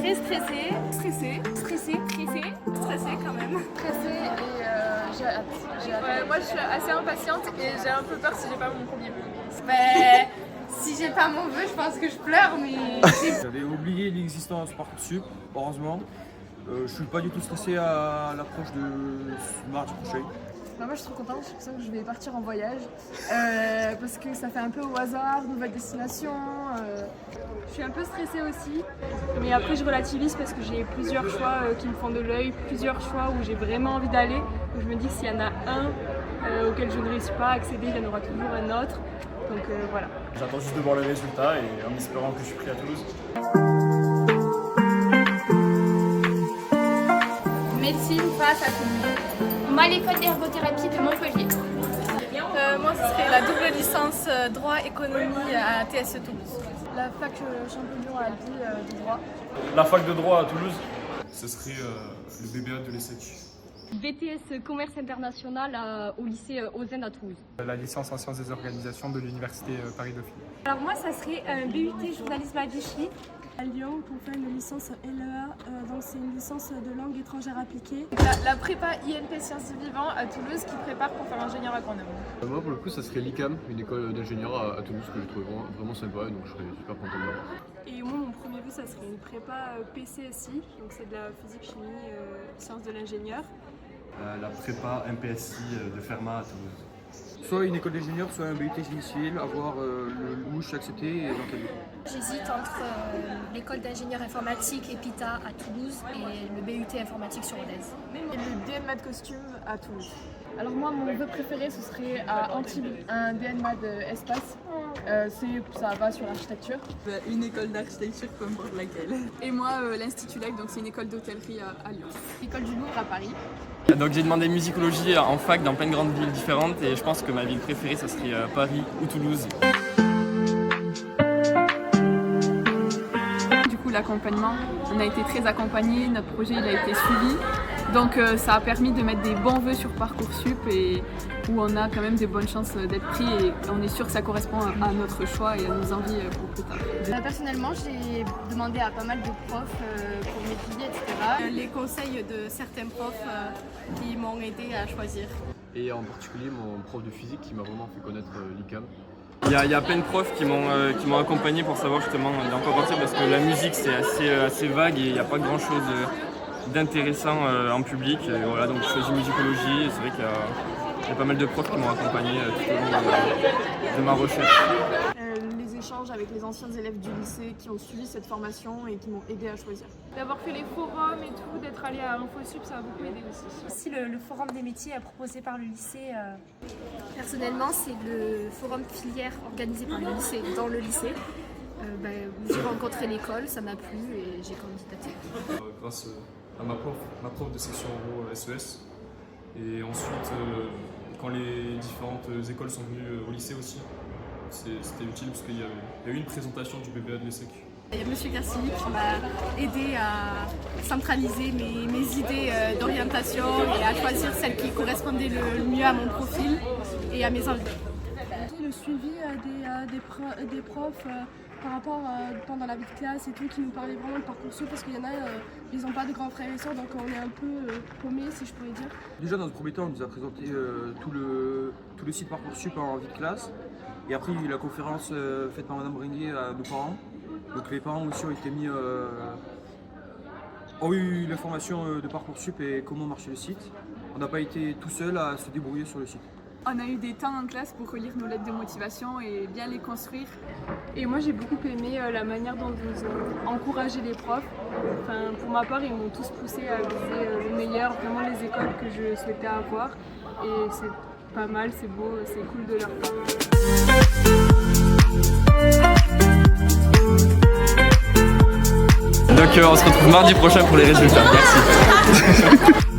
très stressée. Stressée. Stressée. Stressée. Stressée quand même. Stressée et j'ai hâte. Ouais, moi je suis assez impatiente et j'ai un peu peur si j'ai pas mon premier vœu. Mais si j'ai pas mon vœu, je pense que je pleure, mais... J'avais oublié l'existence Parcoursup, heureusement. Je suis pas du tout stressé à l'approche de mardi prochain. Bah moi je suis trop contente, je sens que je vais partir en voyage parce que ça fait un peu au hasard, nouvelle destination. Je suis un peu stressée aussi, mais après je relativise parce que j'ai plusieurs choix qui me font de l'œil, plusieurs choix où j'ai vraiment envie d'aller. Donc je me dis que s'il y en a un auquel je ne réussis pas à accéder, il y en aura toujours un autre. Donc voilà. J'attends juste de voir le résultat et en espérant que je suis pris à Toulouse. Médecine face à tout. Moi, l'école d'ergothérapie de Montpellier. Moi ce serait la double licence droit économie à TSE Toulouse. La fac Champollion a dit de droit. La fac de droit à Toulouse, ce serait le BBA de l'ESSEC. BTS Commerce International au lycée Ozen à Toulouse. La licence en sciences des organisations de l'université Paris-Dauphine. Alors moi ça serait un BUT journalisme à Vichy. À Lyon pour faire une licence LEA, donc c'est une licence de langue étrangère appliquée. La prépa INP Sciences du Vivant à Toulouse qui prépare pour faire ingénieur agronome. Moi pour le coup ça serait l'ICAM, une école d'ingénieurs à Toulouse que je trouve vraiment sympa et donc je serais super content de l'avoir. Et moi mon premier vœu ça serait une prépa PCSI, donc c'est de la physique, chimie, sciences de l'ingénieur. La prépa MPSI de Fermat à Toulouse. Soit une école d'ingénieur, soit un BUT génie civil, avoir où je suis accepté et dans quel lieu. J'hésite entre l'école d'ingénieur informatique EPITA à Toulouse et le BUT informatique sur Rodez. Et le DNMA de costume à Toulouse. Alors moi mon vœu préféré ce serait à Antibes, un DNMA d'espace. Ça va sur l'architecture. Une école d'architecture, peu importe laquelle. Et moi l'Institut LEC, donc c'est une école d'hôtellerie à Lyon. L'école du Louvre à Paris. Donc j'ai demandé musicologie en fac dans plein de grandes villes différentes et je pense que ma ville préférée ça serait Paris ou Toulouse. Du coup l'accompagnement, on a été très accompagnés, notre projet il a été suivi. Donc ça a permis de mettre des bons vœux sur Parcoursup et où on a quand même des bonnes chances d'être pris et on est sûr que ça correspond à notre choix et à nos envies pour plus tard. Personnellement, j'ai demandé à pas mal de profs pour m'étudier, etc. Les conseils de certains profs qui m'ont aidé à choisir. Et en particulier mon prof de physique qui m'a vraiment fait connaître l'ICAM. Il y a plein de profs qui m'ont accompagné pour savoir justement dans quoi partir parce que la musique c'est assez vague et il n'y a pas grand chose d'intéressant en public. Et voilà, donc je choisis musicologie et c'est vrai qu'il y a pas mal de profs qui m'ont accompagné tout au long de ma recherche. Les échanges avec les anciens élèves du lycée qui ont suivi cette formation et qui m'ont aidé à choisir. D'avoir fait les forums et tout, d'être allé à InfoSup, ça a beaucoup aidé aussi. Aussi le forum des métiers proposé par le lycée. Personnellement c'est le forum filière organisé par le lycée, dans le lycée. J'ai rencontré l'école, ça m'a plu et j'ai candidaté. Grâce à ma prof de section euro SES. Et ensuite, quand les différentes écoles sont venues au lycée aussi, c'était utile parce qu'il y a eu une présentation du BBA de l'ESSEC. Il y a M. Cassini qui m'a aidé à centraliser mes idées d'orientation et à choisir celle qui correspondait le mieux à mon profil et à mes envies. Le suivi des profs par rapport pendant la vie de classe et tout qui nous parlaient vraiment de Parcoursup parce qu'il y en a, ils n'ont pas de grands frères et sœurs donc on est un peu paumés si je pourrais dire. Déjà dans le premier temps, on nous a présenté tout le site Parcoursup en vie de classe. Et après, il y a eu la conférence faite par Madame Bringuier à nos parents. Donc les parents aussi ont eu l'information de Parcoursup et comment marchait le site. On n'a pas été tout seul à se débrouiller sur le site. On a eu des temps en classe pour relire nos lettres de motivation et bien les construire. Et moi j'ai beaucoup aimé la manière dont ils ont encouragé les profs. Enfin, pour ma part, ils m'ont tous poussé à viser le meilleur, vraiment les écoles que je souhaitais avoir. Et c'est pas mal, c'est beau, c'est cool de leur part. Donc on se retrouve mardi prochain pour les résultats. Merci.